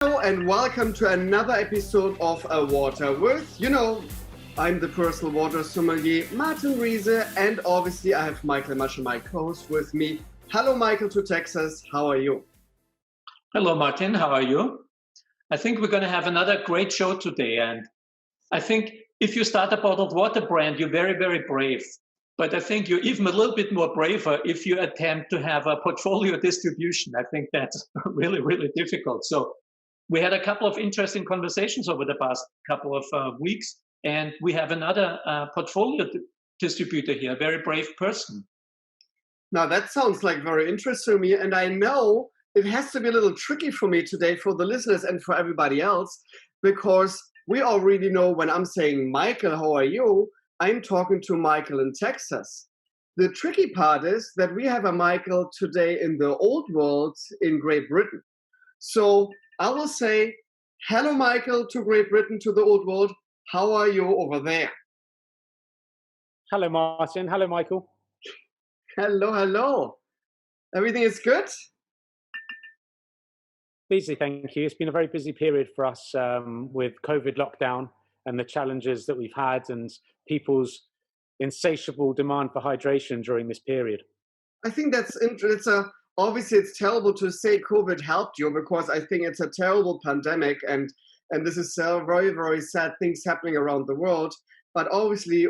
Hello and welcome to another episode of A Water With. I'm the personal water sommelier, Martin Riese, and obviously I have Michael Masche, my co-host, with me. Hello, Michael, to Texas. How are you? Hello, Martin. How are you? I think we're going to have another great show today. And I think if you start a bottled water brand, you're very, very brave. But I think you're even a little bit more braver if you attempt to have a portfolio distribution. I think that's really, really difficult. So we had a couple of interesting conversations over the past couple of weeks, and we have another portfolio distributor here, a very brave person. Now, that sounds like very interesting to me, and I know it has to be a little tricky for me today, for the listeners and for everybody else, because we already know when I'm saying, Michael, how are you? I'm talking to Michael in Texas. The tricky part is that we have a Michael today in the old world in Great Britain. So I will say, hello, Michael, to Great Britain, to the old world. How are you over there? Hello, Martin. Hello, Michael. Hello, hello. Everything is good? Busy, thank you. It's been a very busy period for us with COVID lockdown and the challenges that we've had and people's insatiable demand for hydration during this period. I think that's interesting. Obviously, it's terrible to say COVID helped you because I think it's a terrible pandemic and this is very, very sad things happening around the world. But obviously,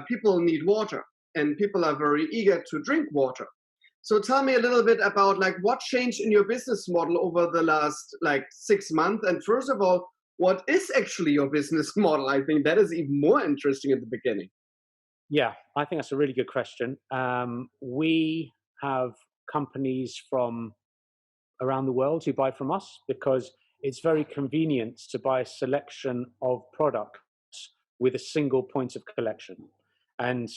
people need water and people are very eager to drink water. So tell me a little bit about what changed in your business model over the last 6 months. And first of all, what is actually your business model? I think that is even more interesting at the beginning. Yeah, I think that's a really good question. We have companies from around the world who buy from us because it's very convenient to buy a selection of products with a single point of collection. And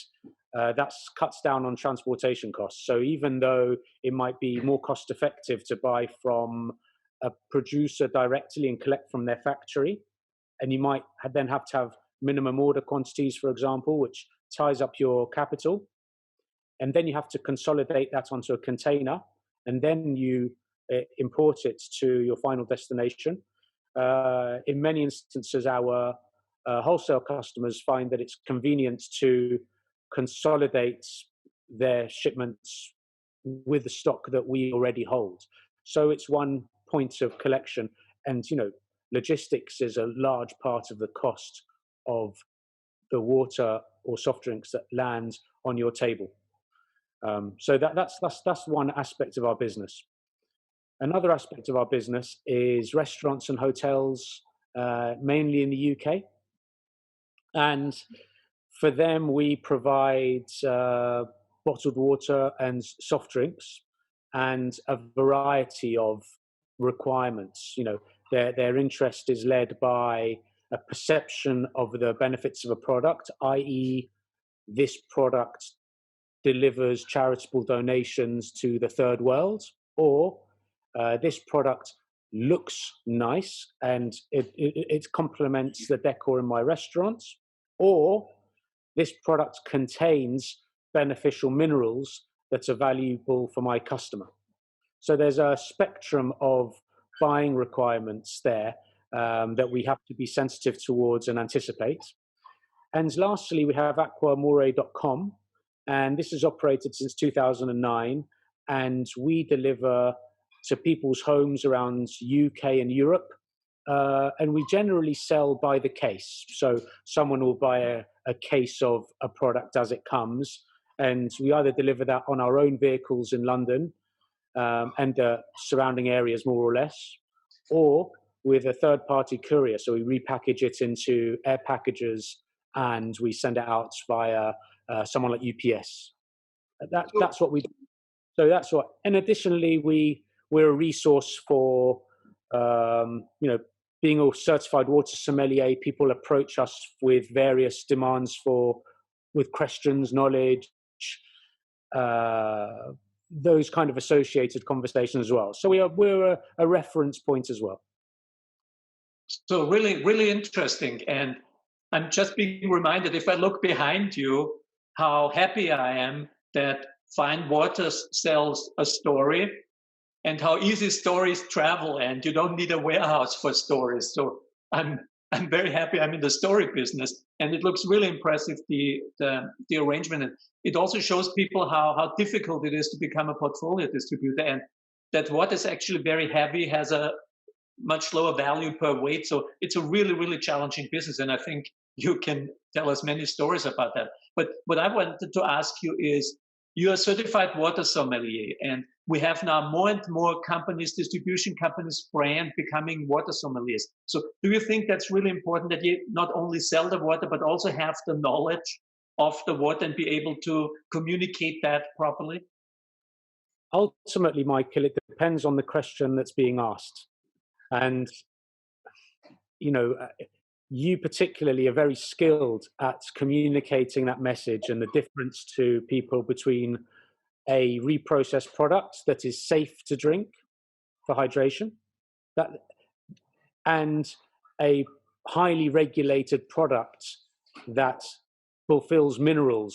that cuts down on transportation costs. So even though it might be more cost effective to buy from a producer directly and collect from their factory, and you might then have to have minimum order quantities, for example, which ties up your capital. And then you have to consolidate that onto a container, and then you import it to your final destination. In many instances, our wholesale customers find that it's convenient to consolidate their shipments with the stock that we already hold. So it's one point of collection, and logistics is a large part of the cost of the water or soft drinks that land on your table. So that's one aspect of our business. Another aspect of our business is restaurants and hotels, mainly in the UK. And for them, we provide bottled water and soft drinks and a variety of requirements. Their interest is led by a perception of the benefits of a product, i.e., this product delivers charitable donations to the third world, or this product looks nice and it complements the decor in my restaurant, or this product contains beneficial minerals that are valuable for my customer. So there's a spectrum of buying requirements there that we have to be sensitive towards and anticipate. And lastly, we have aquaamore.com, and this is operated since 2009, and we deliver to people's homes around UK and Europe, and we generally sell by the case. So someone will buy a case of a product as it comes, and we either deliver that on our own vehicles in London and the surrounding areas more or less, or with a third-party courier. So we repackage it into air packages and we send it out via someone like UPS. That's what we do. So that's what. And additionally, we're a resource for being a certified water sommelier. People approach us with various demands with questions, knowledge, those kind of associated conversations as well. So we're a reference point as well. So really, really interesting. And I'm just being reminded, if I look behind you, how happy I am that Fine Waters sells a story and how easy stories travel, and you don't need a warehouse for stories. So I'm very happy I'm in the story business, and it looks really impressive, the arrangement. And it also shows people how difficult it is to become a portfolio distributor, and that what is actually very heavy has a much lower value per weight. So it's a really, really challenging business. And I think you can tell us many stories about that. But what I wanted to ask you is, you're a certified water sommelier, and we have now more and more companies, distribution companies, brand becoming water sommeliers. So do you think that's really important, that you not only sell the water, but also have the knowledge of the water and be able to communicate that properly? Ultimately, Michael, it depends on the question that's being asked. And, you particularly are very skilled at communicating that message and the difference to people between a reprocessed product that is safe to drink for hydration, and a highly regulated product that fulfills minerals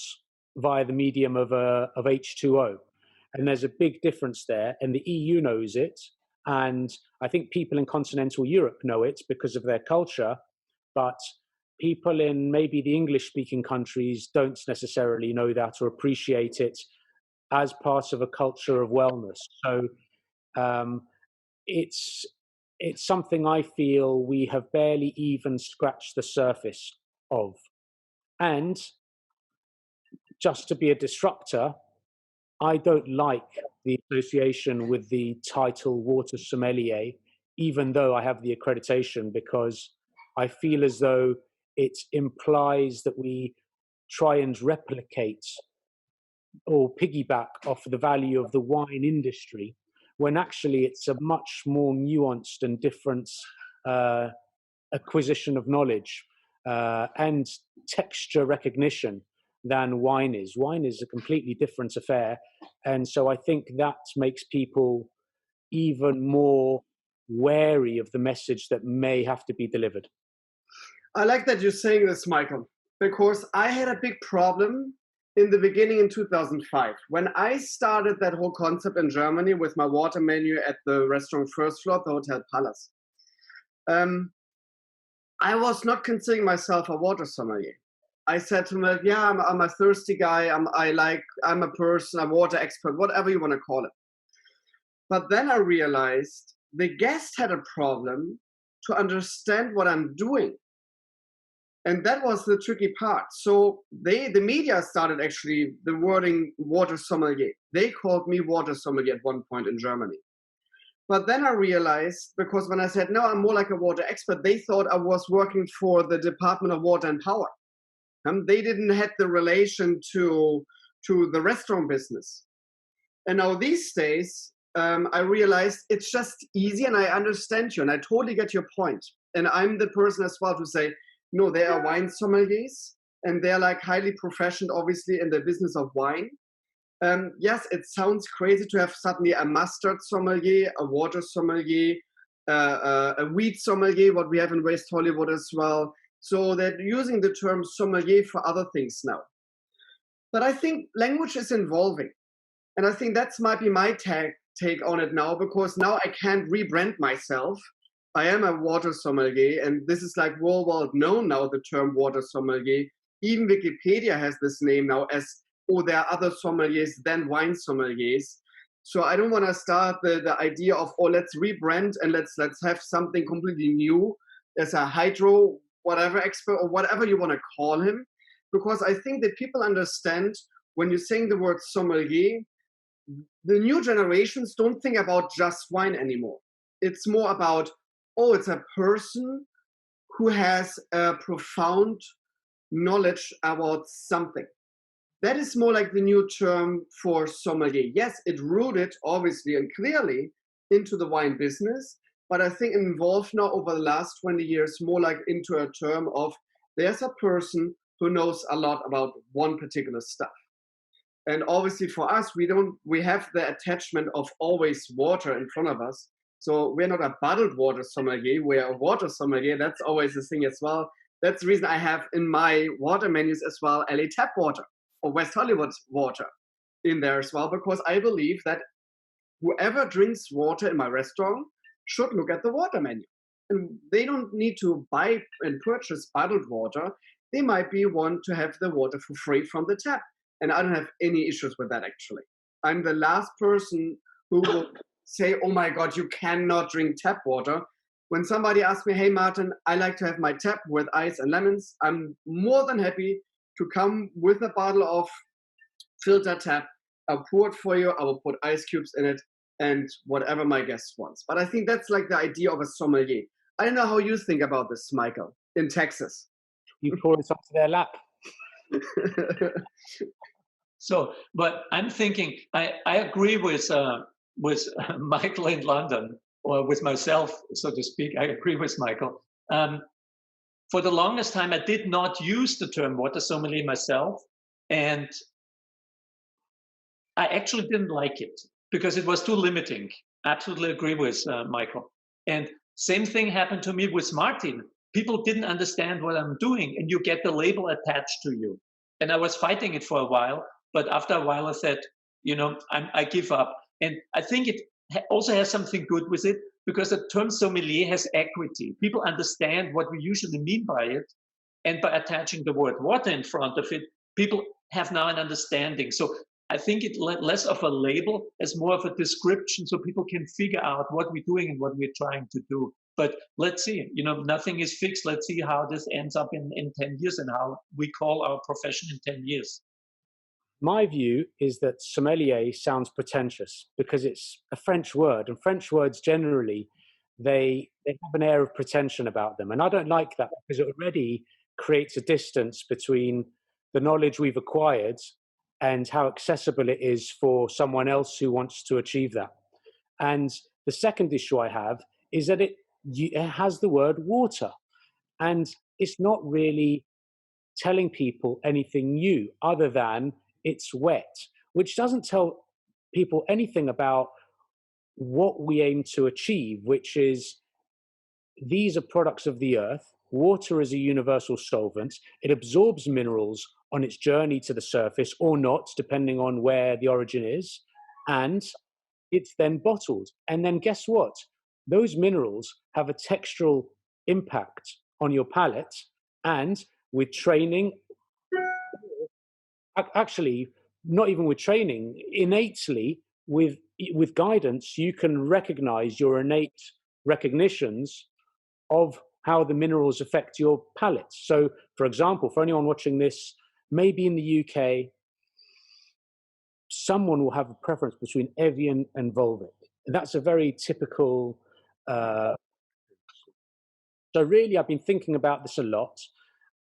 via the medium of H2O. And there's a big difference there, and the EU knows it. And I think people in continental Europe know it because of their culture, but people in maybe the English-speaking countries don't necessarily know that or appreciate it as part of a culture of wellness. So it's something I feel we have barely even scratched the surface of. And just to be a disruptor, I don't like the association with the title water sommelier, even though I have the accreditation, because I feel as though it implies that we try and replicate or piggyback off the value of the wine industry, when actually it's a much more nuanced and different acquisition of knowledge and texture recognition than wine is. Wine is a completely different affair. And so I think that makes people even more wary of the message that may have to be delivered. I like that you're saying this, Michael, because I had a big problem in the beginning in 2005. When I started that whole concept in Germany with my water menu at the restaurant First Floor, the Hotel Palace, I was not considering myself a water sommelier. I said to him, yeah, I'm a thirsty guy. I'm a person, a water expert, whatever you want to call it. But then I realized the guest had a problem to understand what I'm doing. And that was the tricky part. So the media started actually the wording water sommelier. They called me water sommelier at one point in Germany. But then I realized, because when I said, no, I'm more like a water expert, they thought I was working for the Department of Water and Power. They didn't have the relation to the restaurant business. And now these days, I realized it's just easy, and I understand you, and I totally get your point. And I'm the person as well to say, no, they are wine sommeliers, and they're like highly professional, obviously, in the business of wine. Yes, it sounds crazy to have suddenly a mustard sommelier, a water sommelier, a wheat sommelier, what we have in West Hollywood as well. So they're using the term sommelier for other things now. But I think language is evolving. And I think that's might be my take on it now, because now I can't rebrand myself. I am a water sommelier, and this is like worldwide known now, the term water sommelier. Even Wikipedia has this name now as, oh, there are other sommeliers than wine sommeliers. So I don't want to start the idea of, oh, let's rebrand and let's have something completely new as a hydro whatever expert or whatever you want to call him. Because I think that people understand when you're saying the word sommelier, the new generations don't think about just wine anymore. It's more about, oh, it's a person who has a profound knowledge about something. That is more like the new term for sommelier. Yes, it rooted obviously and clearly into the wine business, but I think involved now over the last 20 years more like into a term of there's a person who knows a lot about one particular stuff. And obviously for us, we have the attachment of always water in front of us. So we're not a bottled water sommelier, we're a water sommelier. That's always the thing as well. That's the reason I have in my water menus as well LA tap water or West Hollywood water in there as well, because I believe that whoever drinks water in my restaurant should look at the water menu. And they don't need to buy and purchase bottled water. They might be want to have the water for free from the tap. And I don't have any issues with that, actually. I'm the last person who will say, oh my God, you cannot drink tap water. When somebody asks me, hey, Martin, I like to have my tap with ice and lemons, I'm more than happy to come with a bottle of filter tap. I'll pour it for you. I will put ice cubes in it and whatever my guest wants. But I think that's like the idea of a sommelier. I don't know how you think about this, Michael, in Texas. You pour this onto their lap. So, but I'm thinking, I agree with Michael in London, or with myself, so to speak. I agree with Michael. For the longest time, I did not use the term water sommelier myself, and I actually didn't like it because it was too limiting. Absolutely agree with Michael. And same thing happened to me with Martin. People didn't understand what I'm doing, and you get the label attached to you. And I was fighting it for a while, but after a while I said, I give up. And I think it also has something good with it, because the term sommelier has equity. People understand what we usually mean by it. And by attaching the word water in front of it, people have now an understanding. So I think it less of a label as more of a description, so people can figure out what we're doing and what we're trying to do. But let's see, nothing is fixed. Let's see how this ends up in 10 years and how we call our profession in 10 years. My view is that sommelier sounds pretentious because it's a French word, and French words generally, they have an air of pretension about them. And I don't like that, because it already creates a distance between the knowledge we've acquired and how accessible it is for someone else who wants to achieve that. And the second issue I have is that it has the word water, and it's not really telling people anything new other than it's wet, which doesn't tell people anything about what we aim to achieve, which is these are products of the earth. Water is a universal solvent. It absorbs minerals on its journey to the surface, or not, depending on where the origin is. And it's then bottled. And then guess what? Those minerals have a textural impact on your palate. And with training, actually, not even with training, innately, with guidance, you can recognize your innate recognitions of how the minerals affect your palate. So, for example, for anyone watching this, maybe in the UK, someone will have a preference between Evian and Volvic. And that's a very typical. So really, I've been thinking about this a lot.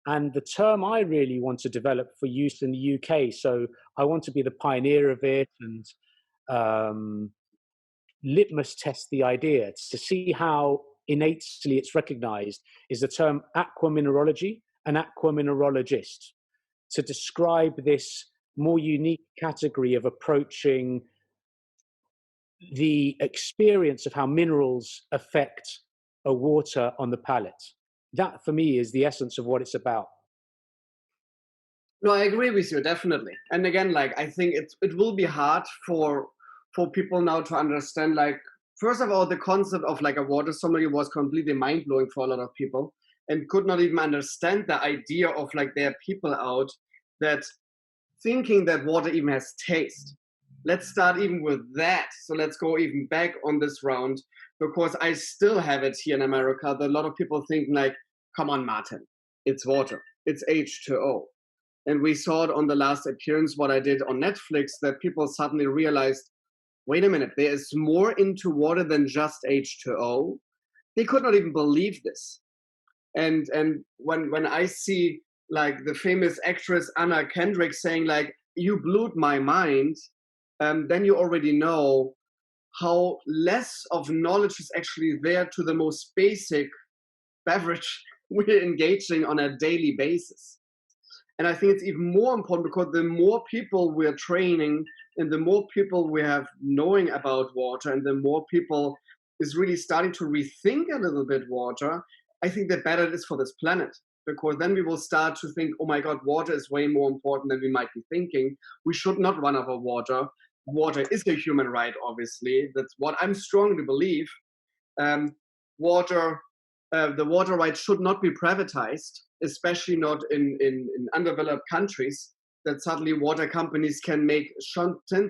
And the term I really want to develop for use in the UK, so I want to be the pioneer of it and litmus test the idea to see how innately it's recognized, is the term aqua mineralogy, an aqua mineralogist, to describe this more unique category of approaching the experience of how minerals affect a water on the palate. That, for me, is the essence of what it's about. No, I agree with you, definitely. And again, like, I think it will be hard for people now to understand, like, first of all, the concept of like a water sommelier was completely mind-blowing for a lot of people, and could not even understand the idea of like there are people out that thinking that water even has taste. Let's start even with that. So let's go even back on this round, because I still have it here in America that a lot of people think like, come on, Martin, it's water, it's H2O. And we saw it on the last appearance, what I did on Netflix, that people suddenly realized, wait a minute, there is more into water than just H2O. They could not even believe this. And when I see like the famous actress Anna Kendrick saying like, you blew my mind, then you already know how less of knowledge is actually there to the most basic beverage we're engaging on a daily basis. And I think it's even more important because the more people we're training and the more people we have knowing about water and the more people is really starting to rethink a little bit water, I think the better it is for this planet. Because then we will start to think, oh my God, water is way more important than we might be thinking. We should not run out of water. water is a human right, obviously. That's what I'm strongly believe. Um, water, the water right should not be privatized, especially not in undeveloped countries, that suddenly water companies can make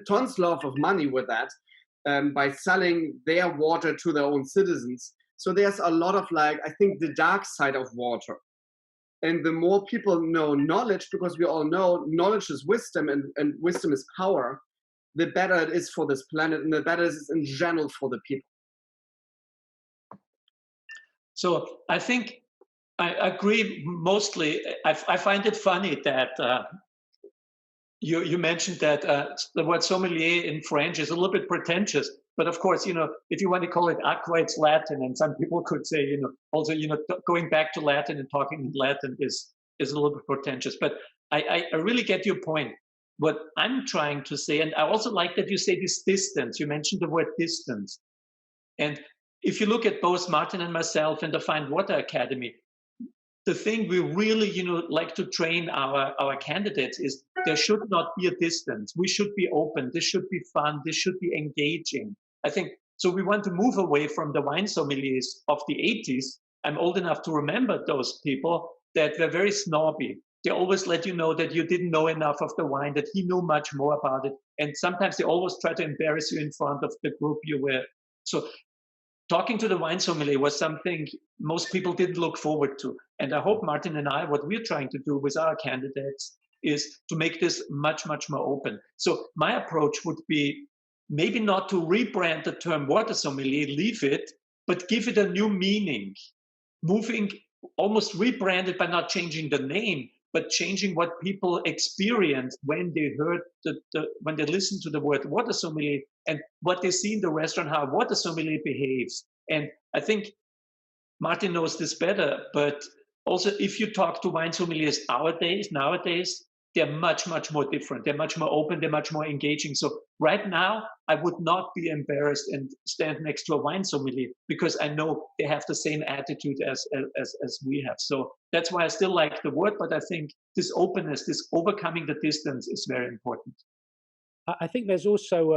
tons of money with that by selling their water to their own citizens. So there's a lot of, like, I think, the dark side of water. And the more people know knowledge, because we all know knowledge is wisdom and wisdom is power, the better it is for this planet and the better it is in general for the people. So I think I agree mostly. I find it funny that you mentioned that the word sommelier in French is a little bit pretentious. But of course, if you want to call it aqua, it's Latin, and some people could say, also, going back to Latin and talking in Latin is a little bit pretentious. But I really get your point. What I'm trying to say, and I also like that you say this distance. You mentioned the word distance, and if you look at both Martin and myself in the Fine Water Academy, the thing we really, like to train our candidates is there should not be a distance. We should be open. This should be fun. This should be engaging. I think so. We want to move away from the wine sommeliers of the 80s. I'm old enough to remember those people that were very snobby. They always let you know that you didn't know enough of the wine, that he knew much more about it. And sometimes they always try to embarrass you in front of the group you were. So talking to the wine sommelier was something most people didn't look forward to. And I hope Martin and I, what we're trying to do with our candidates is to make this much, much more open. So my approach would be maybe not to rebrand the term water sommelier, leave it, but give it a new meaning. Moving, almost rebrand it by not changing the name, but changing what people experience when they heard when they listen to the word water sommelier and what they see in the restaurant, how water sommelier behaves. And I think Martin knows this better, but also if you talk to wine sommeliers nowadays, they're much, much more different. They're much more open. They're much more engaging. So right now, I would not be embarrassed and stand next to a wine sommelier because I know they have the same attitude as we have. So that's why I still like the word, but I think this openness, this overcoming the distance is very important. I think there's also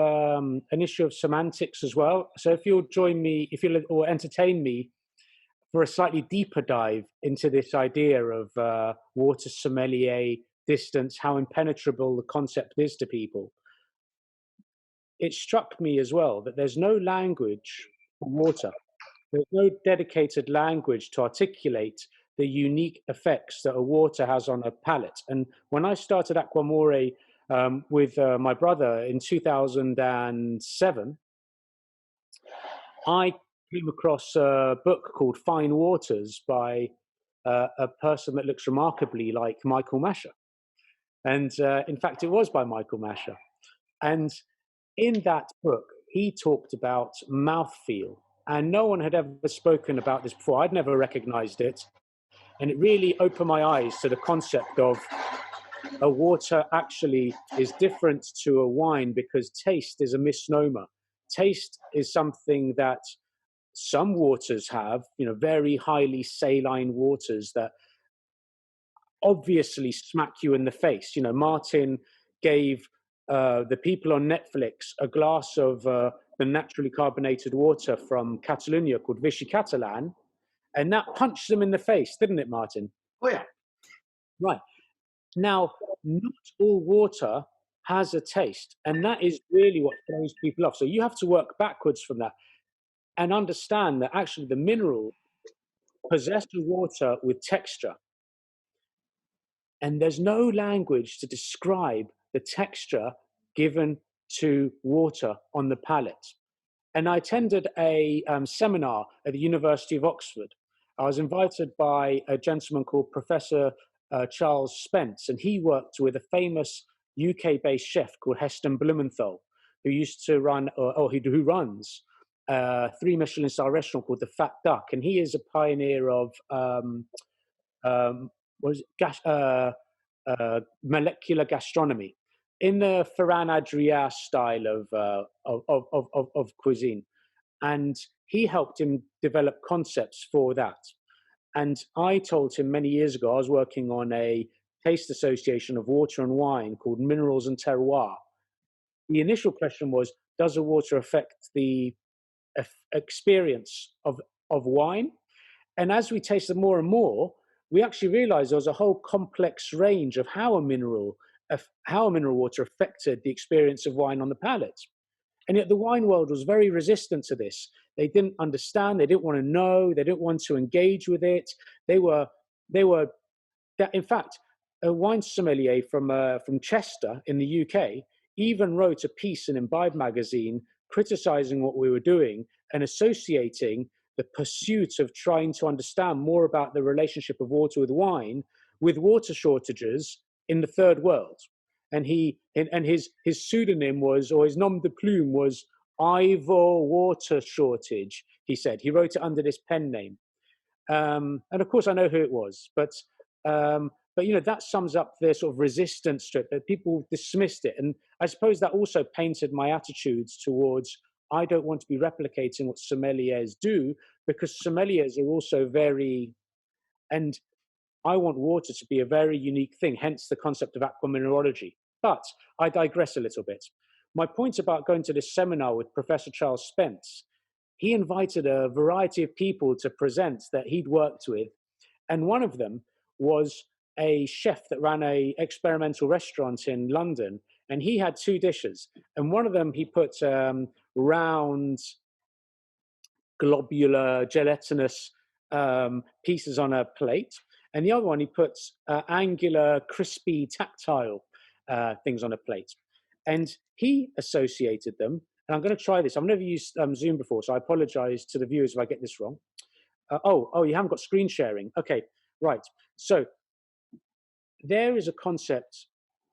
an issue of semantics as well. So if you'll join me, or entertain me for a slightly deeper dive into this idea of water sommelier, distance, how impenetrable the concept is to people, it struck me as well that there's no language for water. There's no dedicated language to articulate the unique effects that a water has on a palate. And when I started Aqua Amore with my brother in 2007, I came across a book called Fine Waters by a person that looks remarkably like Michael Masher. And in fact, it was by Michael Masher. And in that book, he talked about mouthfeel. And no one had ever spoken about this before. I'd never recognized it. And it really opened my eyes to the concept of a water actually is different to a wine because taste is a misnomer. Taste is something that some waters have, very highly saline waters that obviously smack you in the face. Martin gave the people on Netflix a glass of the naturally carbonated water from Catalonia called Vichy Catalan, and that punched them in the face, didn't it, Martin? Oh, yeah. Right. Now, not all water has a taste, and that is really what throws people off. So you have to work backwards from that and understand that actually the minerals possess the water with texture. And there's no language to describe the texture given to water on the palate. And I attended a seminar at the University of Oxford. I was invited by a gentleman called Professor Charles Spence, and he worked with a famous UK-based chef called Heston Blumenthal, who used to run, who runs a 3 Michelin star restaurant called the Fat Duck, and he is a pioneer of molecular gastronomy in the Ferran Adrià style of cuisine. And he helped him develop concepts for that. And I told him many years ago, I was working on a taste association of water and wine called Minerals and Terroir. the initial question was, does the water affect the experience of wine? And as we tasted more and more, we actually realized there was a whole complex range of how a mineral water affected the experience of wine on the palate. And yet the wine world was very resistant to this. They didn't understand, they didn't want to know, they didn't want to engage with it. They were in fact, a wine sommelier from Chester in the UK even wrote a piece in Imbibe magazine criticizing what we were doing and associating the pursuit of trying to understand more about the relationship of water with wine with water shortages in the third world. And his pseudonym was, or his nom de plume was, Ivor Water Shortage, he said. He wrote it under this pen name. And of course I know who it was, but that sums up the sort of resistance to it, that people dismissed it. And I suppose that also painted my attitudes towards, I don't want to be replicating what sommeliers do, because sommeliers are also and I want water to be a very unique thing, hence the concept of aqua mineralogy. But I digress a little bit. My point about going to this seminar with Professor Charles Spence, he invited a variety of people to present that he'd worked with. And one of them was a chef that ran an experimental restaurant in London. And he had two dishes. And one of them, he put round, globular, gelatinous pieces on a plate. And the other one, he puts angular, crispy, tactile things on a plate. And he associated them. And I'm going to try this. I've never used Zoom before, so I apologize to the viewers if I get this wrong. You haven't got screen sharing. Okay, right. So there is a concept,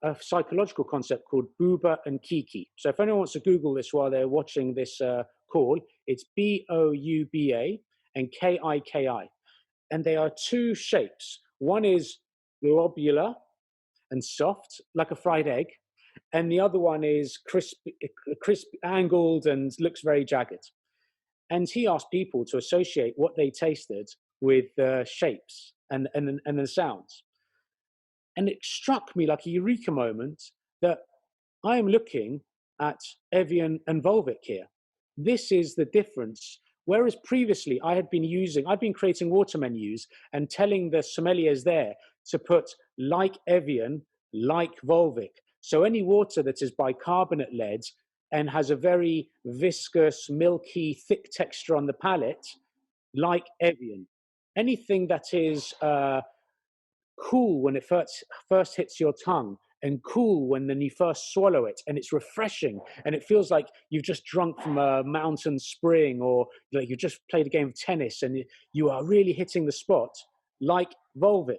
a psychological concept called Bouba and Kiki. So if anyone wants to Google this while they're watching this call, it's Bouba and Kiki. And they are two shapes. One is globular and soft, like a fried egg. And the other one is crisp, angled, and looks very jagged. And he asked people to associate what they tasted with the shapes and the sounds. And it struck me like a eureka moment that I am looking at Evian and Volvic here. This is the difference. Whereas previously I'd been creating water menus and telling the sommeliers there to put like Evian, like Volvic. So any water that is bicarbonate led and has a very viscous, milky, thick texture on the palate, like Evian. Anything that is cool when it first hits your tongue, and cool when then you first swallow it, and it's refreshing, and it feels like you've just drunk from a mountain spring, or like you've just played a game of tennis and you are really hitting the spot, like Volvic.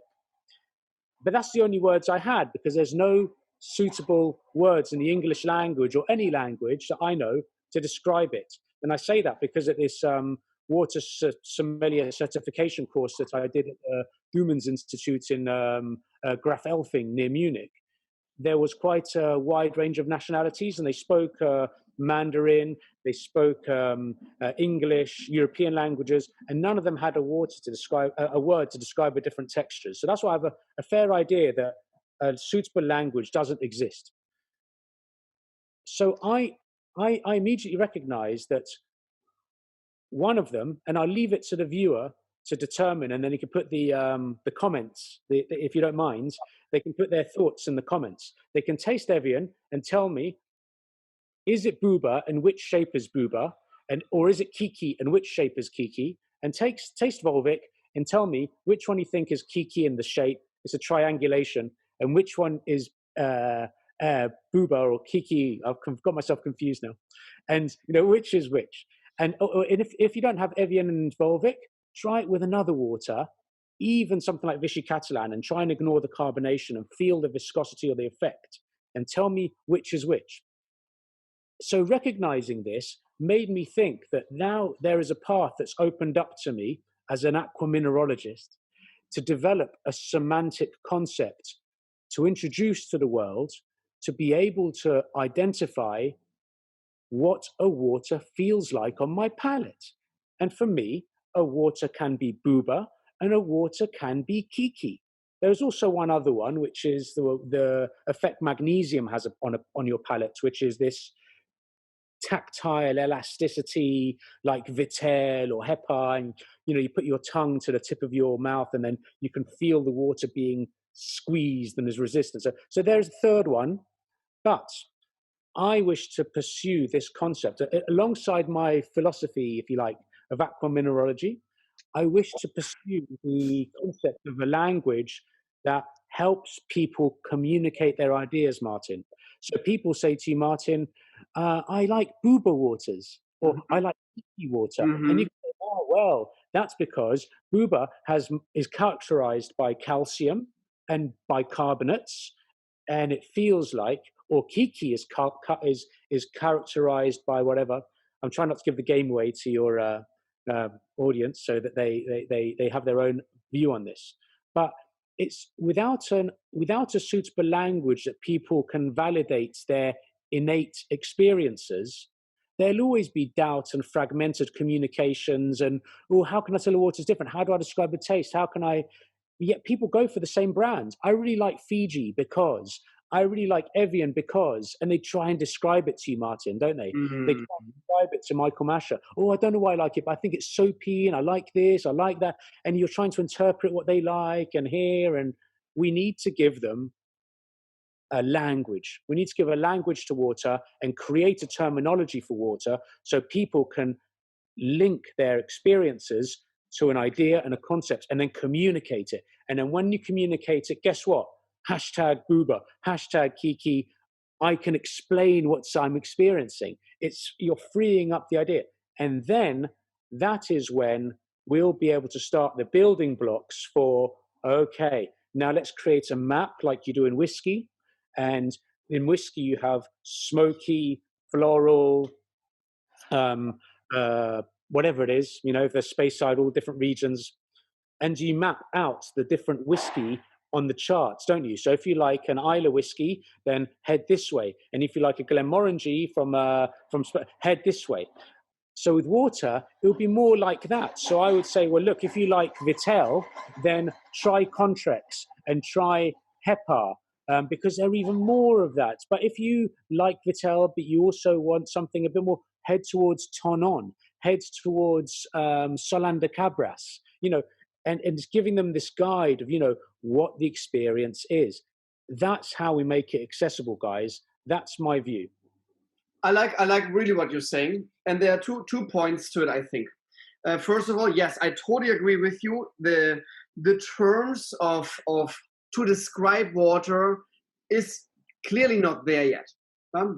But that's the only words I had, because there's no suitable words in the English language or any language that I know to describe it. And I say that because at this water sommelier certification course that I did at the Gumens Institute in Graf-Elfing near Munich, there was quite a wide range of nationalities, and they spoke Mandarin, they spoke English, European languages, and none of them had a word to describe a different texture. So that's why I have a fair idea that a suitable language doesn't exist. So I immediately recognized that one of them, and I'll leave it to the viewer to determine, and then you can put the comments, if you don't mind, they can put their thoughts in the comments. They can taste Evian and tell me, is it Bouba and which shape is Bouba? Or is it Kiki and which shape is Kiki? And taste Volvic and tell me which one you think is Kiki in the shape, it's a triangulation, and which one is Bouba or Kiki. I've got myself confused now. And which is which. And if you don't have Evian and Volvic, try it with another water, even something like Vichy Catalan, and try and ignore the carbonation and feel the viscosity or the effect, and tell me which is which. So recognizing this made me think that now there is a path that's opened up to me as an aqua mineralogist to develop a semantic concept to introduce to the world, to be able to identify what a water feels like on my palate. And for me, a water can be Bouba and a water can be Kiki. There's also one other one, which is the effect magnesium has on your palate, which is this tactile elasticity like Vitel or HEPA, and you put your tongue to the tip of your mouth and then you can feel the water being squeezed and there's resistance. So there's a third one, but I wish to pursue this concept alongside my philosophy, if you like, of aqua mineralogy. I wish to pursue the concept of a language that helps people communicate their ideas, Martin. So people say to you, Martin, I like booba waters, or I like tiki water. And you say, oh, well, that's because booba is characterized by calcium and bicarbonates, and it feels like, or kiki is characterized by whatever. I'm trying not to give the game away to your audience so that they have their own view on this. But it's without a suitable language that people can validate their innate experiences, there'll always be doubt and fragmented communications and, oh, how can I tell the water's different? How do I describe the taste? How can I? Yet people go for the same brands. I really like Fiji because, I really like Evian because, and they try and describe it to you, Martin, don't they? They try and describe it to Michael Masher. Oh, I don't know why I like it, but I think it's soapy and I like this, I like that. And you're trying to interpret what they like and hear, and we need to give them a language. We need to give a language to water and create a terminology for water so people can link their experiences to an idea and a concept and then communicate it. And then when you communicate it, guess what? Hashtag booba, hashtag kiki. I can explain what I'm experiencing. You're freeing up the idea. And then that is when we'll be able to start the building blocks for, okay, now let's create a map like you do in whiskey. And in whiskey, you have smoky, floral, whatever it is, the space side, all different regions. And you map out the different whiskey on the charts, don't you? So if you like an Islay whiskey, then head this way. And if you like a Glenmorangie from head this way. So with water, it would be more like that. So I would say, well, look, if you like Vitel, then try Contrex and try HEPA, because there are even more of that. But if you like Vitel, but you also want something a bit more, head towards Tonon, head towards Solan de Cabras, and it's giving them this guide of, what the experience is. That's how we make it accessible, guys. That's my view. I like really what you're saying, and there are two points to it. I think, first of all, yes, I totally agree with you. The terms of to describe water is clearly not there yet.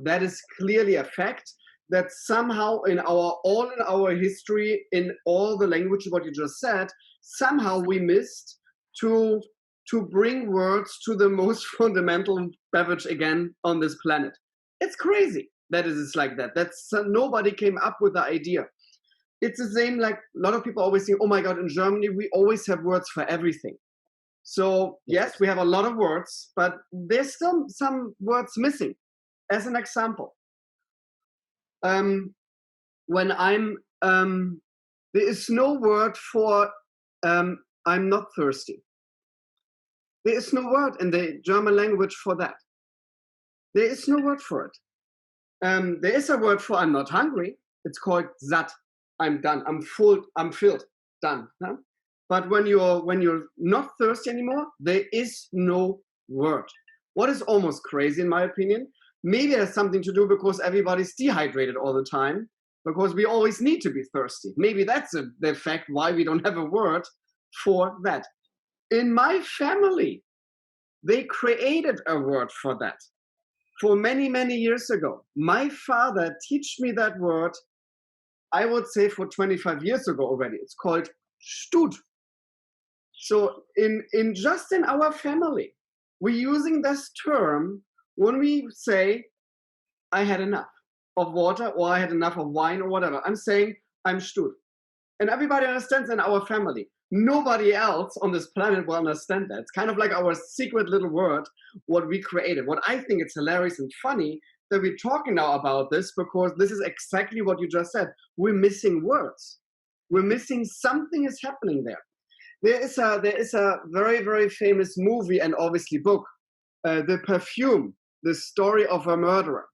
That is clearly a fact. That somehow in our history, in all the language what you just said, somehow we missed to bring words to the most fundamental beverage again on this planet. It's crazy that it is like that. That's nobody came up with the idea. It's the same, like a lot of people always think, oh my God, in Germany, we always have words for everything. So yes, we have a lot of words, but there's still some words missing. As an example, when I'm, there is no word for I'm not thirsty. There is no word in the German language for that. There is no word for it. There is a word for I'm not hungry. It's called satt. I'm done. I'm full. I'm filled. Done. Huh? But when you're not thirsty anymore, there is no word. What is almost crazy, in my opinion. Maybe it has something to do because everybody's dehydrated all the time, because we always need to be thirsty. Maybe that's the fact why we don't have a word for that. In my family, they created a word for that. For many, many years ago, my father taught me that word, I would say for 25 years ago already. It's called Stud. So in our family, we're using this term when we say, I had enough of water, or I had enough of wine, or whatever. I'm saying, I'm Stud. And everybody understands in our family. Nobody else on this planet will understand that. It's kind of like our secret little word, what we created. What I think it's hilarious and funny that we're talking now about this, because this is exactly what you just said. We're missing words. We're missing something is happening there. There is a very, very famous movie and obviously book, The Perfume, The Story of a Murderer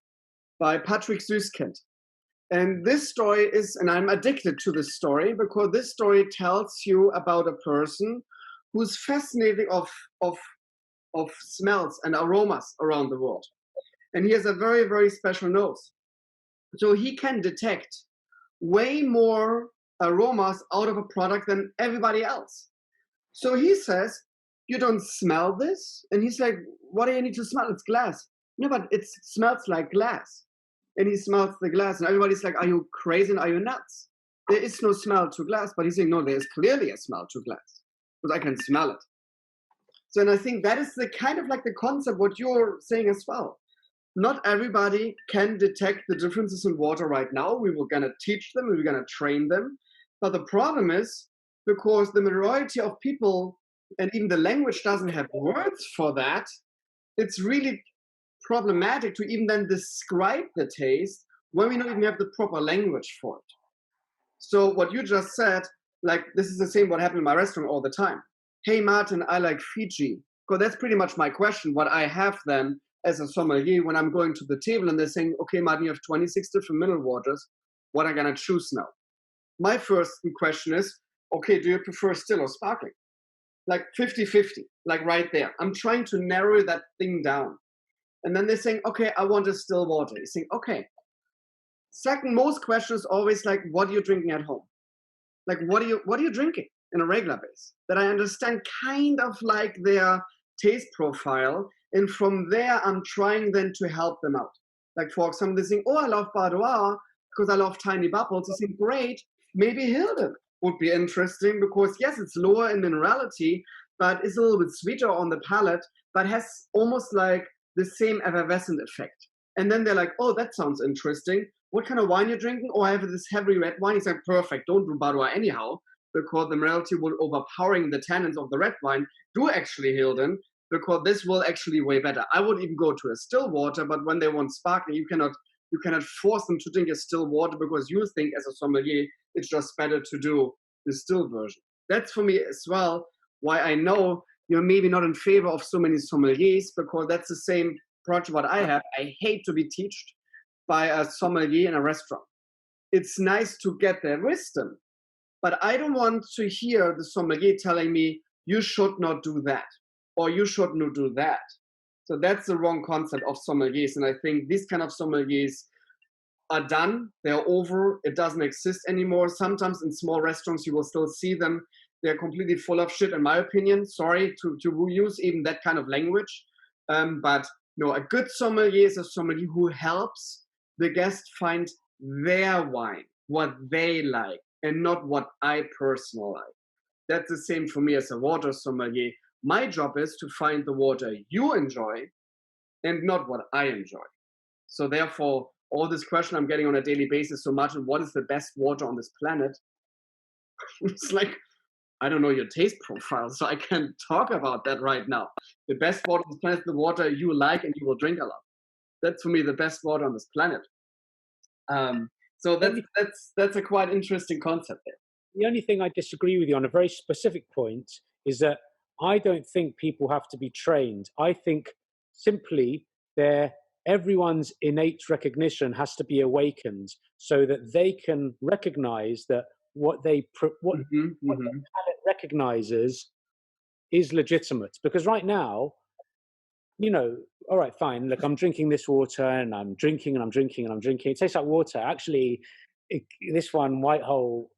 by Patrick Süskind. And this story is, and I'm addicted to this story because this story tells you about a person who's fascinating of smells and aromas around the world. And he has a very, very special nose. So he can detect way more aromas out of a product than everybody else. So he says, you don't smell this? And he's like, what do you need to smell? It's glass. No, but it smells like glass. And he smells the glass. And everybody's like, are you crazy and are you nuts? There is no smell to glass. But he's saying, no, there is clearly a smell to glass because I can smell it. So, and I think that is the kind of like the concept, what you're saying as well. Not everybody can detect the differences in water right now. We were going to teach them, we were going to train them. But the problem is because the majority of people, and even the language doesn't have words for that, it's really problematic to even then describe the taste when we don't even have the proper language for it. So what you just said, like this is the same what happened in my restaurant all the time. Hey Martin, I like Fiji. Because that's pretty much my question. What I have then as a sommelier when I'm going to the table and they're saying, okay, Martin, you have 26 different mineral waters. What am I going to choose now? My first question is, okay, do you prefer still or sparkling? Like 50-50, like right there. I'm trying to narrow that thing down. And then they're saying, okay, I want a still water. You're saying, okay. Second most question is always like, what are you drinking at home? Like, what are you drinking in a regular base? That I understand kind of like their taste profile. And from there, I'm trying then to help them out. Like, for example, they think, oh, I love Boudoir because I love tiny bubbles. They think, great, maybe Hilden would be interesting because, yes, it's lower in minerality, but it's a little bit sweeter on the palate, but has almost like the same effervescent effect. And then they're like, oh, that sounds interesting. What kind of wine you're drinking? Oh, I have this heavy red wine. He's like, perfect, don't do Boudoir anyhow, because the minerality will overpowering the tannins of the red wine. Do actually Hilden, because this will actually way better. I would even go to a still water, but when they want sparkling, you cannot force them to drink a still water because you think as a sommelier, it's just better to do the still version. That's for me as well, why I know you're maybe not in favor of so many sommeliers, because that's the same project what I have. I hate to be taught by a sommelier in a restaurant. It's nice to get their wisdom, but I don't want to hear the sommelier telling me, you should not do that, or you should not do that. So that's the wrong concept of sommeliers. And I think these kind of sommeliers are done. They're over. It doesn't exist anymore. Sometimes in small restaurants, you will still see them. They're completely full of shit, in my opinion. Sorry to use even that kind of language. But no, a good sommelier is a sommelier who helps the guest find their wine, what they like, and not what I personally like. That's the same for me as a water sommelier. My job is to find the water you enjoy and not what I enjoy. So therefore, all this question I'm getting on a daily basis so much, and what is the best water on this planet? It's like, I don't know your taste profile, so I can't talk about that right now. The best water on this planet is the water you like and you will drink a lot. That's for me the best water on this planet. So that's a quite interesting concept there. The only thing I disagree with you on a very specific point is that I don't think people have to be trained. I think simply everyone's innate recognition has to be awakened so that they can recognize that what the palate recognizes is legitimate. Because right now, all right, fine. Look, I'm drinking this water and I'm drinking and I'm drinking and I'm drinking. It tastes like water. Actually, this one, White Hole,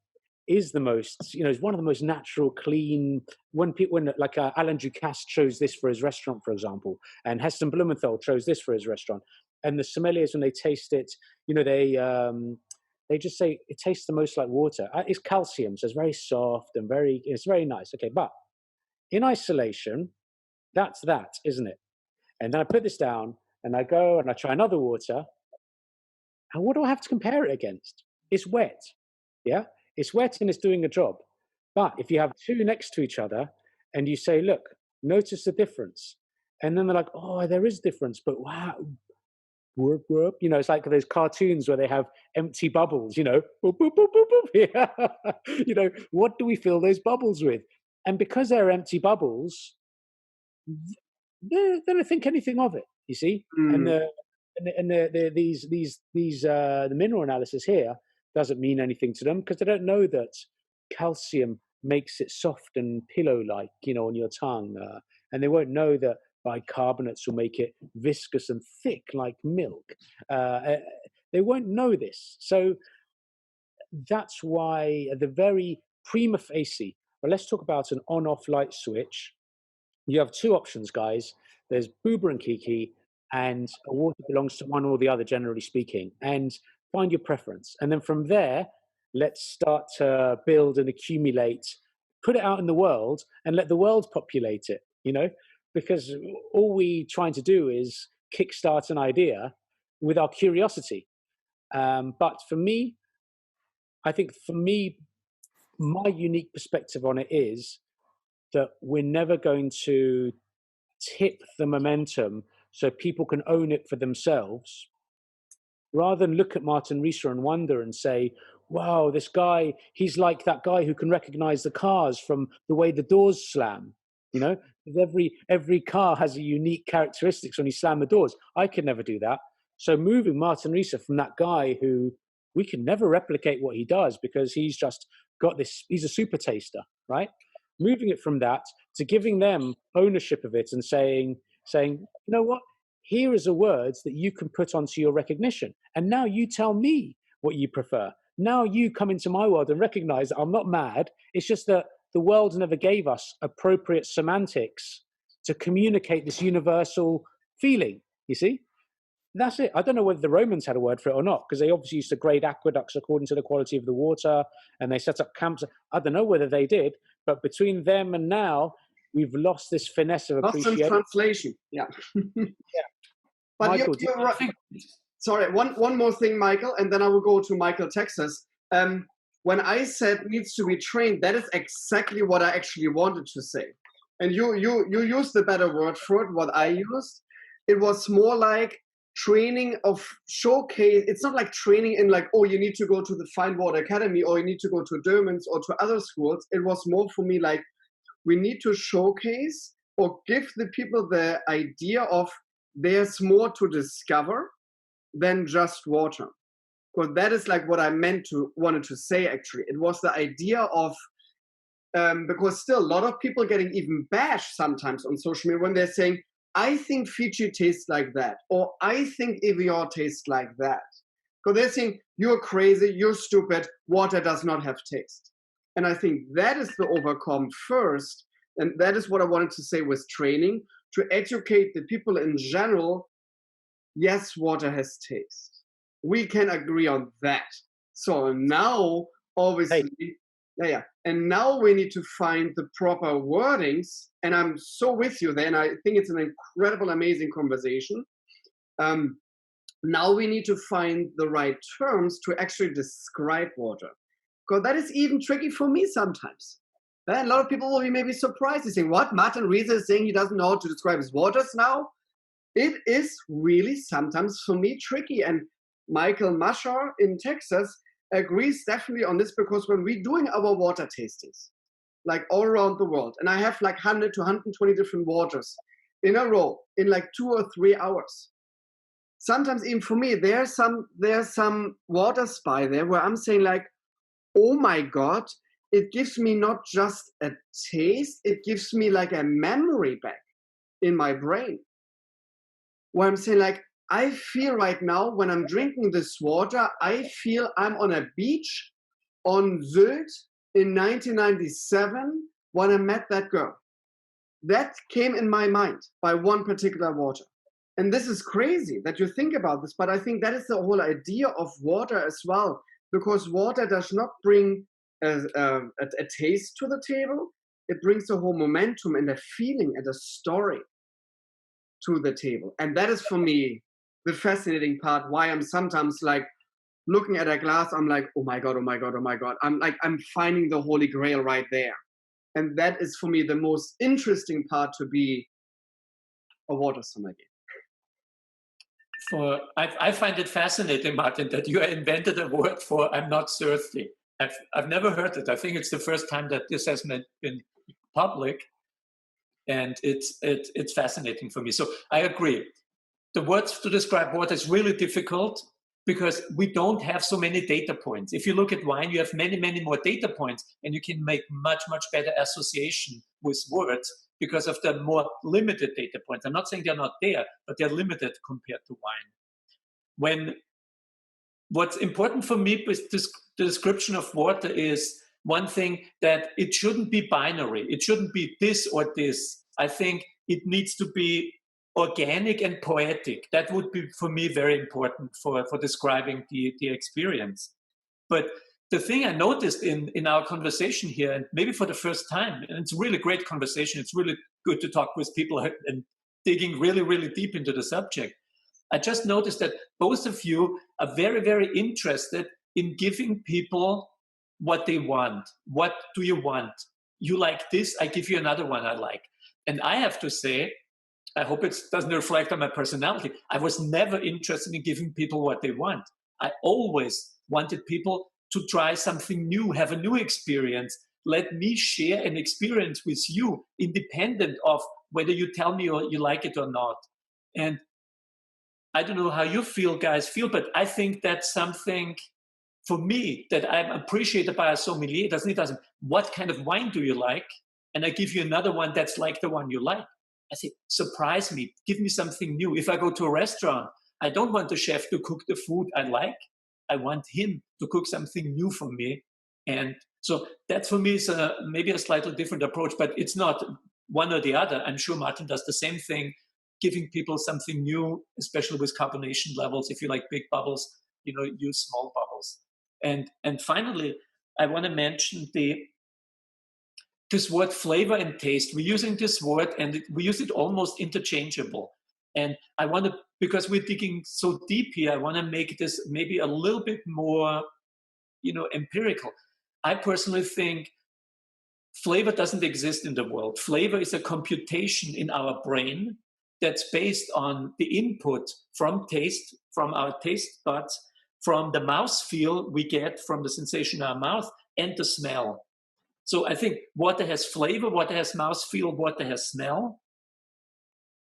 is the most, is one of the most natural, clean. When like Alan Ducasse chose this for his restaurant, for example, and Heston Blumenthal chose this for his restaurant, and the sommeliers, when they taste it, they just say it tastes the most like water. It's calcium, so it's very soft and it's very nice. Okay, but in isolation, that's that, isn't it? And then I put this down and I go and I try another water. And what do I have to compare it against? It's wet. Yeah. It's wet and it's doing a job. But if you have two next to each other and you say, look, notice the difference. And then they're like, oh, there is difference, but wow. Whoop, whoop. It's like those cartoons where they have empty bubbles, boop, boop, boop, boop, boop. Yeah. What do we fill those bubbles with? And because they're empty bubbles, they don't think anything of it. You see, and the mineral analysis here doesn't mean anything to them because they don't know that calcium makes it soft and pillow-like, on your tongue, and they won't know that bicarbonates will make it viscous and thick like milk. They won't know this, so that's why at the very prima facie. Well, let's talk about an on-off light switch. You have two options, guys. There's Booba and Kiki, and water belongs to one or the other, generally speaking. And find your preference. And then from there, let's start to build and accumulate, put it out in the world, and let the world populate it, because all we trying to do is kickstart an idea with our curiosity. But for me, my unique perspective on it is that we're never going to tip the momentum so people can own it for themselves, rather than look at Martin Rees and wonder and say, wow, this guy, he's like that guy who can recognize the cars from the way the doors slam. Every car has a unique characteristics when you slam the doors. I could never do that. So moving Martin Rees from that guy who we can never replicate what he does because he's just got this, he's a super taster, right? Moving it from that to giving them ownership of it and saying, you know what? Here is the words that you can put onto your recognition. And now you tell me what you prefer. Now you come into my world and recognize that I'm not mad. It's just that the world never gave us appropriate semantics to communicate this universal feeling, you see? That's it. I don't know whether the Romans had a word for it or not, because they obviously used to grade aqueducts according to the quality of the water, and they set up camps. I don't know whether they did, but between them and now, we've lost this finesse of appreciation. Lost in translation, yeah. Yeah. But Michael, you're right. Sorry, one more thing, Michael, and then I will go to Michael Texas. When I said needs to be trained, that is exactly what I actually wanted to say. And you used the better word for it, what I used. It was more like training of showcase. It's not like training in like, oh, you need to go to the Fine Water Academy or you need to go to Dermans or to other schools. It was more for me like we need to showcase or give the people the idea of there's more to discover than just water. Because that is like what I wanted to say actually. It was the idea of because still a lot of people getting even bashed sometimes on social media when they're saying, I think Fiji tastes like that, or I think Evian tastes like that. Because they're saying, you're crazy, you're stupid, water does not have taste. And I think that is the overcome first, and that is what I wanted to say with training, to educate the people in general, yes, water has taste. We can agree on that. So now, obviously, and now we need to find the proper wordings, and I'm so with you there, and I think it's an incredible, amazing conversation. Now we need to find the right terms to actually describe water, because that is even tricky for me sometimes. A lot of people will be maybe surprised. They say, what? Martin Rees is saying he doesn't know how to describe his waters now? It is really sometimes for me tricky, and Michael Mashar in Texas agrees definitely on this, because when we're doing our water tastings, like all around the world, and I have like 100 to 120 different waters in a row in like 2 or 3 hours. Sometimes even for me, there's some water spy there where I'm saying like, oh my God, it gives me not just a taste, it gives me like a memory back in my brain. Where I'm saying like, I feel right now when I'm drinking this water, I feel I'm on a beach on Sylt in 1997 when I met that girl. That came in my mind by one particular water. And this is crazy that you think about this, but I think that is the whole idea of water as well, because water does not bring a taste to the table. It brings the whole momentum and a feeling and a story to the table. And that is for me the fascinating part, why I'm sometimes like looking at a glass, I'm like, oh my God, oh my God, oh my God. I'm finding the Holy Grail right there. And that is for me the most interesting part to be a water sommelier. I find it fascinating, Martin, that you invented a word for I'm not thirsty. I've never heard it. I think it's the first time that this has been public, and it's fascinating for me. So I agree. The words to describe water is really difficult because we don't have so many data points. If you look at wine, you have many, many more data points, and you can make much, much better association with words because of the more limited data points. I'm not saying they're not there, but they're limited compared to wine. What's important for me with the description of water is one thing, that it shouldn't be binary. It shouldn't be this or this. I think it needs to be organic and poetic. That would be, for me, very important for describing the experience. But the thing I noticed in our conversation here, and maybe for the first time, and it's a really great conversation, it's really good to talk with people and digging really, really deep into the subject. I just noticed that both of you are very, very interested in giving people what they want. What do you want? You like this, I give you another one I like. And I have to say, I hope it doesn't reflect on my personality, I was never interested in giving people what they want. I always wanted people to try something new, have a new experience. Let me share an experience with you, independent of whether you tell me or you like it or not. And I don't know how you guys feel, but I think that's something for me that I'm appreciated by a sommelier. It doesn't, what kind of wine do you like? And I give you another one that's like the one you like. I say, surprise me, give me something new. If I go to a restaurant, I don't want the chef to cook the food I like. I want him to cook something new for me. And so that for me is maybe a slightly different approach, but it's not one or the other. I'm sure Martin does the same thing, giving people something new, especially with carbonation levels. If you like big bubbles, use small bubbles. And finally, I want to mention this word flavor and taste. We're using this word and we use it almost interchangeable. And I want to, because we're digging so deep here, I want to make this maybe a little bit more, empirical. I personally think flavor doesn't exist in the world. Flavor is a computation in our brain that's based on the input from taste, from our taste buds, from the mouthfeel we get from the sensation in our mouth, and the smell. So I think water has flavor, water has mouthfeel, water has smell.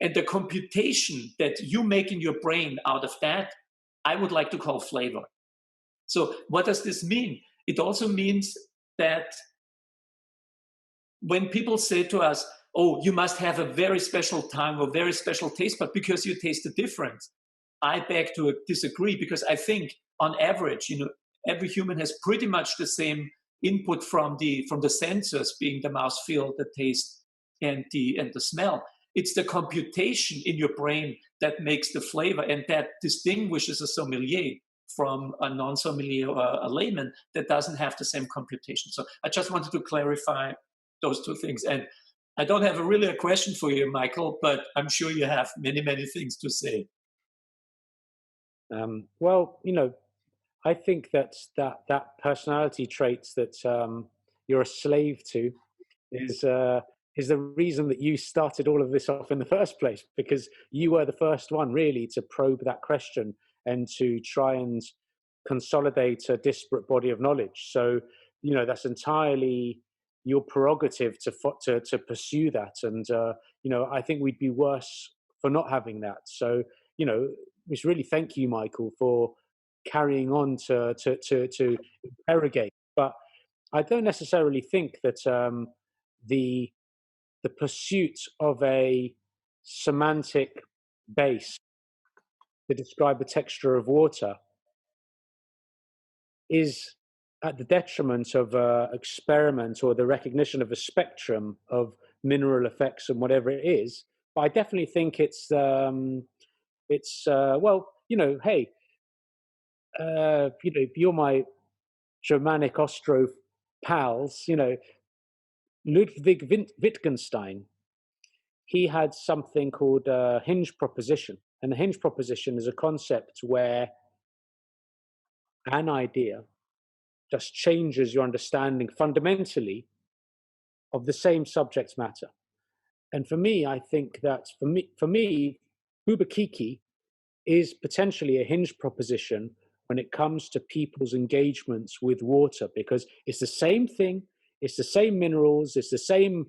And the computation that you make in your brain out of that, I would like to call flavor. So what does this mean? It also means that when people say to us, oh, you must have a very special tongue or very special taste bud because you taste the difference, I beg to disagree, because I think on average, every human has pretty much the same input from the senses, being the mouthfeel, the taste, and the smell. It's the computation in your brain that makes the flavor, and that distinguishes a sommelier from a non-sommelier or a layman that doesn't have the same computation. So I just wanted to clarify those two things. And I don't have really a question for you, Michael, but I'm sure you have many, many things to say. Well, I think that personality traits that you're a slave to is the reason that you started all of this off in the first place, because you were the first one really to probe that question and to try and consolidate a disparate body of knowledge. So, that's entirely your prerogative to pursue that. And, I think we'd be worse for not having that. So, just really thank you, Michael, for carrying on to interrogate. But I don't necessarily think that the pursuit of a semantic base to describe the texture of water is at the detriment of experiment or the recognition of a spectrum of mineral effects and whatever it is. But I definitely think it's well, hey, you're my Germanic Austro pals, Ludwig Wittgenstein, he had something called a hinge proposition. And the hinge proposition is a concept where an idea just changes your understanding fundamentally of the same subject matter. And for me, I think that for me, Bubakiki is potentially a hinge proposition when it comes to people's engagements with water, because it's the same thing, it's the same minerals, it's the same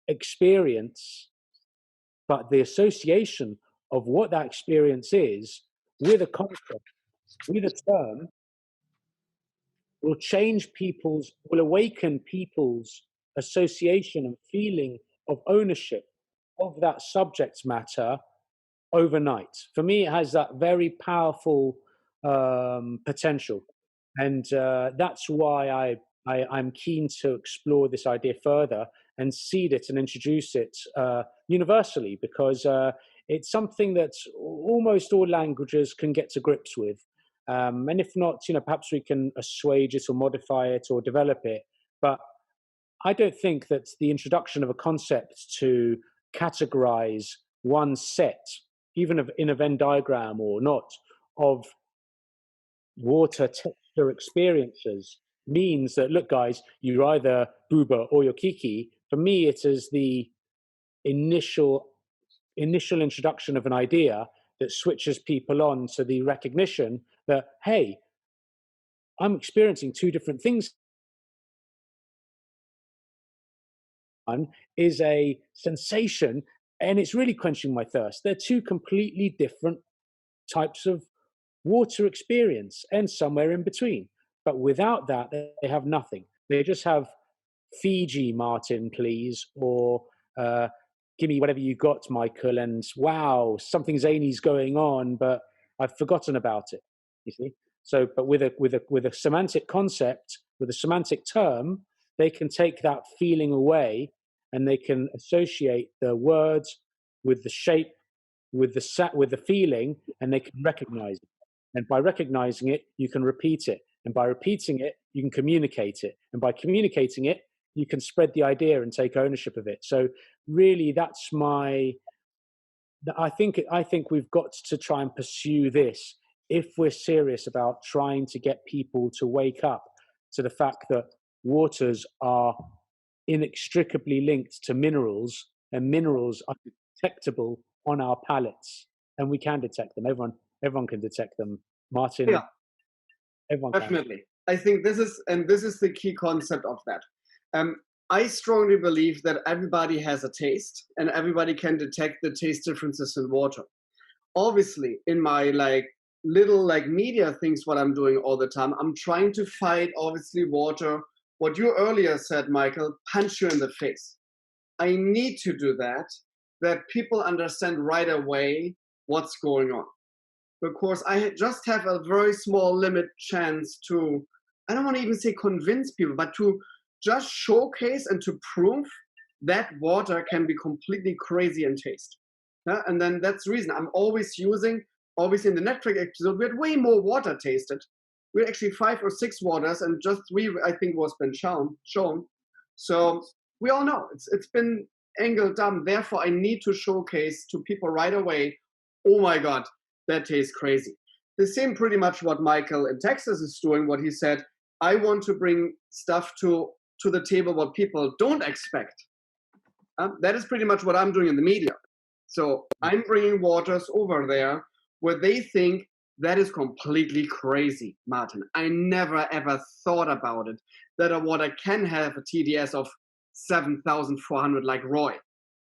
experience, but the association of what that experience is with a concept, with a term, will awaken people's association and feeling of ownership of that subject matter overnight. For me, it has that very powerful potential. And that's why I'm keen to explore this idea further and seed it and introduce it universally, because it's something that almost all languages can get to grips with. And if not, perhaps we can assuage it or modify it or develop it. But I don't think that the introduction of a concept to categorize one set, even in a Venn diagram or not, of water texture experiences means that, look, guys, you're either booba or you're kiki. For me, it is the initial introduction of an idea that switches people on to the recognition that, hey, I'm experiencing two different things. One is a sensation, and it's really quenching my thirst. They're two completely different types of water experience, and somewhere in between. But without that, they have nothing. They just have Fiji, Martin, please, or give me whatever you got, Michael, and wow, something zany's going on, but I've forgotten about it. You see? So, but with a semantic concept, with a semantic term, they can take that feeling away, and they can associate the words with the shape, with the feeling, and they can recognize it. And by recognizing it, you can repeat it. And by repeating it, you can communicate it. And by communicating it, you can spread the idea and take ownership of it. So really, that's I think we've got to try and pursue this if we're serious about trying to get people to wake up to the fact that waters are inextricably linked to minerals, and minerals are detectable on our palates, and we can detect them. Everyone can detect them. Martin, yeah, everyone definitely. can. I think this is the key concept of that. I strongly believe that everybody has a taste, and everybody can detect the taste differences in water. Obviously, in my little media things, what I'm doing all the time, I'm trying to fight obviously water. What you earlier said, Michael, punch you in the face. I need to do that people understand right away what's going on. Because I just have a very small limit chance to, I don't want to even say convince people, but to just showcase and to prove that water can be completely crazy in taste. Yeah? And then that's the reason I'm always using, obviously in the Netflix episode, we had way more water tasted. We had actually 5 or 6 waters, and just 3, I think, was been shown. So we all know it's been angled down. Therefore, I need to showcase to people right away, oh my God, that tastes crazy. The same pretty much what Michael in Texas is doing, what he said, I want to bring stuff to the table what people don't expect. That is pretty much what I'm doing in the media. So I'm bringing waters over there where they think that is completely crazy, Martin. I never ever thought about it, that a water can have a TDS of 7,400 like Roy.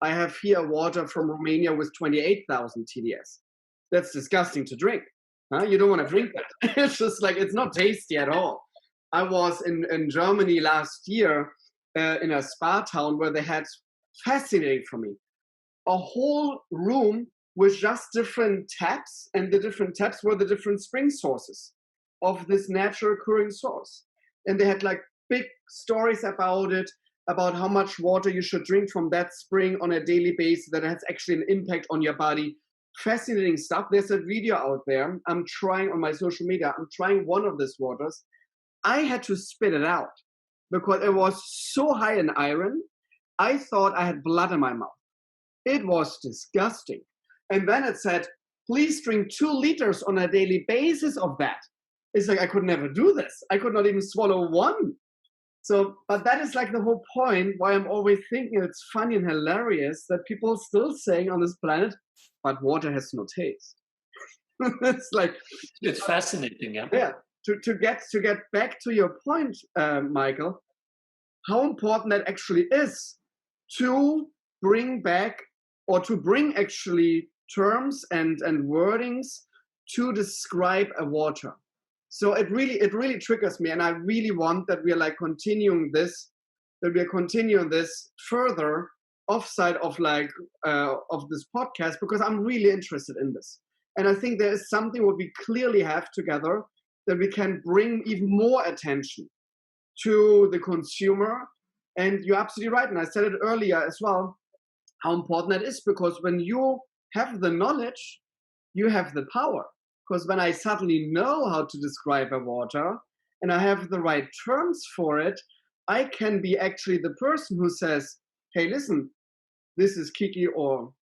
I have here water from Romania with 28,000 TDS. That's disgusting to drink. You don't want to drink that. It's just it's not tasty at all. I was in Germany last year in a spa town where they had, fascinating for me, a whole room with just different taps, and the different taps were the different spring sources of this natural occurring source. And they had big stories about it, about how much water you should drink from that spring on a daily basis that has actually an impact on your body. Fascinating stuff. There's a video out there. I'm trying on my social media. I'm trying one of these waters. I had to spit it out because it was so high in iron. I thought I had blood in my mouth. It was disgusting. And then it said, please drink 2 liters on a daily basis of that. It's I could never do this. I could not even swallow one. So, but that is the whole point why I'm always thinking it's funny and hilarious that people are still saying on this planet, but water has no taste. It's fascinating, yeah. Yeah. To get back to your point, Michael, how important that actually is to bring back, or to bring actually terms and wordings to describe a water. So it really triggers me, and I really want that we are like continuing this, further offside of like of this podcast, because I'm really interested in this. And I think there is something what we clearly have together, that we can bring even more attention to the consumer. And you're absolutely right, and I said it earlier as well, how important that is, because when you have the knowledge, you have the power. Because when I suddenly know how to describe a water and I have the right terms for it, I can be actually the person who says, hey, listen, this is Kiki or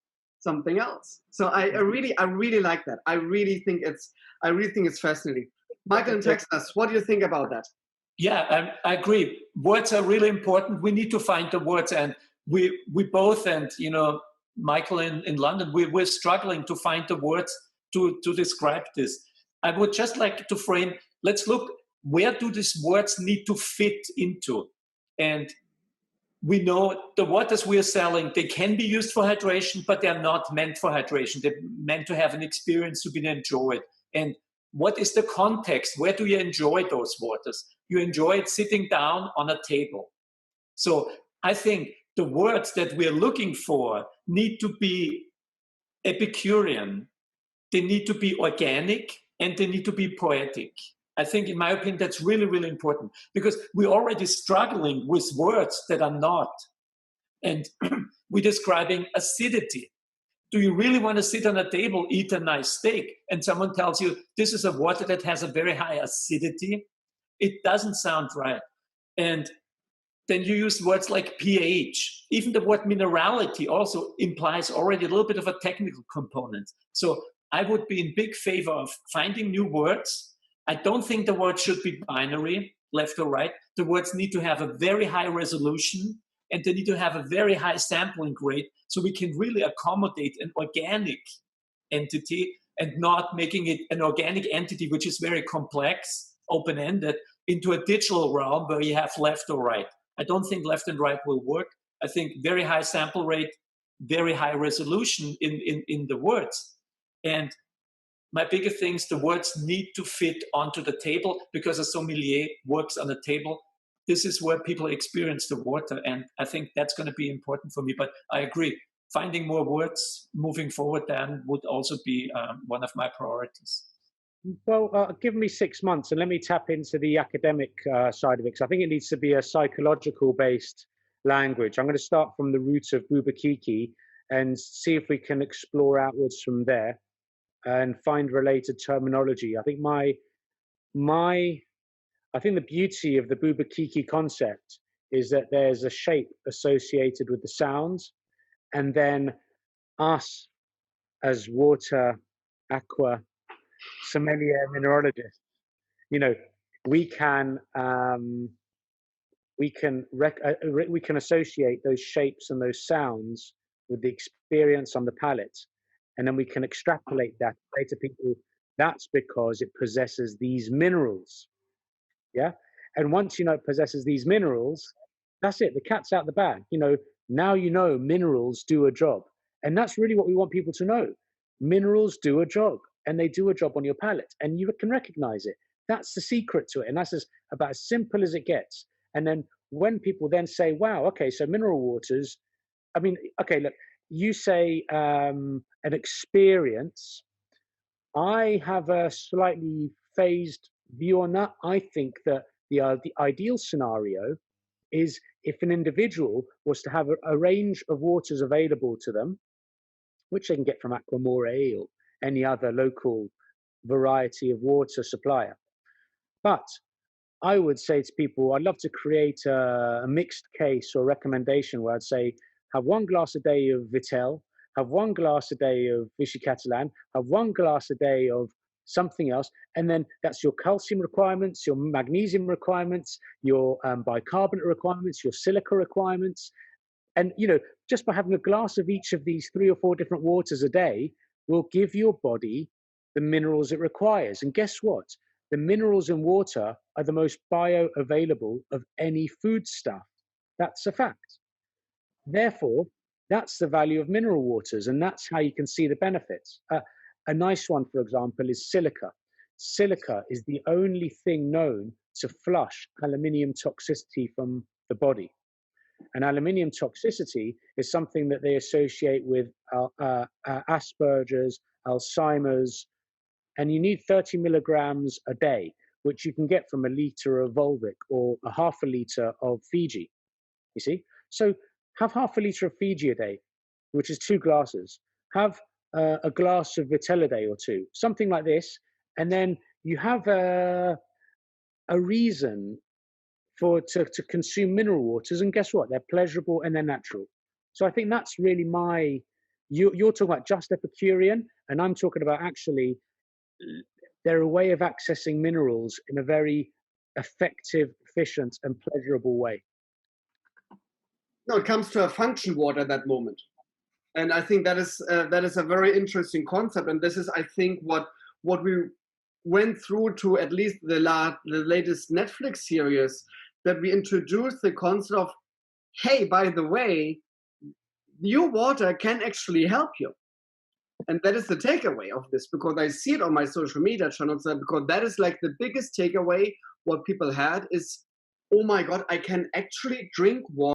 something else. So I really like that. I really think it's fascinating. Michael in Texas, what do you think about that? Yeah, I agree. Words are really important. We need to find the words, and we both, and Michael in London, we're struggling to find the words to describe this. I would just like to frame, let's look, where do these words need to fit into? And we know the waters we are selling, they can be used for hydration, but they're not meant for hydration. They're meant to have an experience to be enjoyed. And what is the context? Where do you enjoy those waters? You enjoy it sitting down on a table. So I think the words that we're looking for need to be Epicurean, they need to be organic, and they need to be poetic. I think, in my opinion, that's really, really important, because we're already struggling with words that are not. And we're describing acidity. Do you really want to sit on a table, eat a nice steak, and someone tells you this is a water that has a very high acidity? It doesn't sound right. And then you use words like pH. Even the word minerality also implies already a little bit of a technical component. So I would be in big favor of finding new words. I don't think the words should be binary, left or right. The words need to have a very high resolution, and they need to have a very high sampling rate, so we can really accommodate an organic entity and not making it an organic entity which is very complex, open-ended, into a digital realm where you have left or right. I don't think left and right will work. I think very high sample rate, very high resolution in the words. And my bigger things, the words need to fit onto the table, because a sommelier works on a table. This is where people experience the water. And I think that's going to be important for me. But I agree, finding more words moving forward then would also be one of my priorities. Well, give me 6 months and let me tap into the academic side of it, because I think it needs to be a psychological-based language. I'm going to start from the root of Bubakiki and see if we can explore outwards from there and find related terminology. I think I think the beauty of the Bubakiki concept is that there's a shape associated with the sounds, and then us as water, aqua, sommelier, mineralogists, we can associate those shapes and those sounds with the experience on the palate, and then we can extrapolate that, say to people, that's because it possesses these minerals. Yeah. And once it possesses these minerals, that's it. The cat's out the bag. Now minerals do a job. And that's really what we want people to know. Minerals do a job, and they do a job on your palate, and you can recognize it. That's the secret to it. And that's about as simple as it gets. And then when people then say, wow, okay, so mineral waters, okay, look, you say an experience. I have a slightly phased view on that. I think that the ideal scenario is if an individual was to have a range of waters available to them, which they can get from Aqua Amore or any other local variety of water supplier. But I would say to people, I'd love to create a mixed case or recommendation where I'd say, have 1 glass a day of Vitel, have 1 glass a day of Vichy Catalan, have 1 glass a day of something else, and then that's your calcium requirements, your magnesium requirements, your bicarbonate requirements, your silica requirements. And, just by having a glass of each of these 3 or 4 different waters a day will give your body the minerals it requires. And guess what? The minerals in water are the most bioavailable of any foodstuff. That's a fact. therefore, that's the value of mineral waters, and that's how you can see the benefits. A nice one, for example, is silica. Silica is the only thing known to flush aluminium toxicity from the body. And aluminium toxicity is something that they associate with Asperger's, Alzheimer's, and you need 30 milligrams a day, which you can get from a liter of Volvic or a half a liter of Fiji. You see? So have half a liter of Fiji a day, which is 2 glasses. Have a glass of Vitel a day or 2, something like this. And then you have a reason to consume mineral waters. And guess what? They're pleasurable and they're natural. So I think that's really you're talking about just Epicurean, and I'm talking about actually they're a way of accessing minerals in a very effective, efficient, and pleasurable way. No, it comes to a function water at that moment. And I think that is a very interesting concept. And this is, I think, what we went through to at least the latest Netflix series, that we introduced the concept of, hey, by the way, your water can actually help you. And that is the takeaway of this, because I see it on my social media channels, because that is like the biggest takeaway what people had is, oh my God, I can actually drink water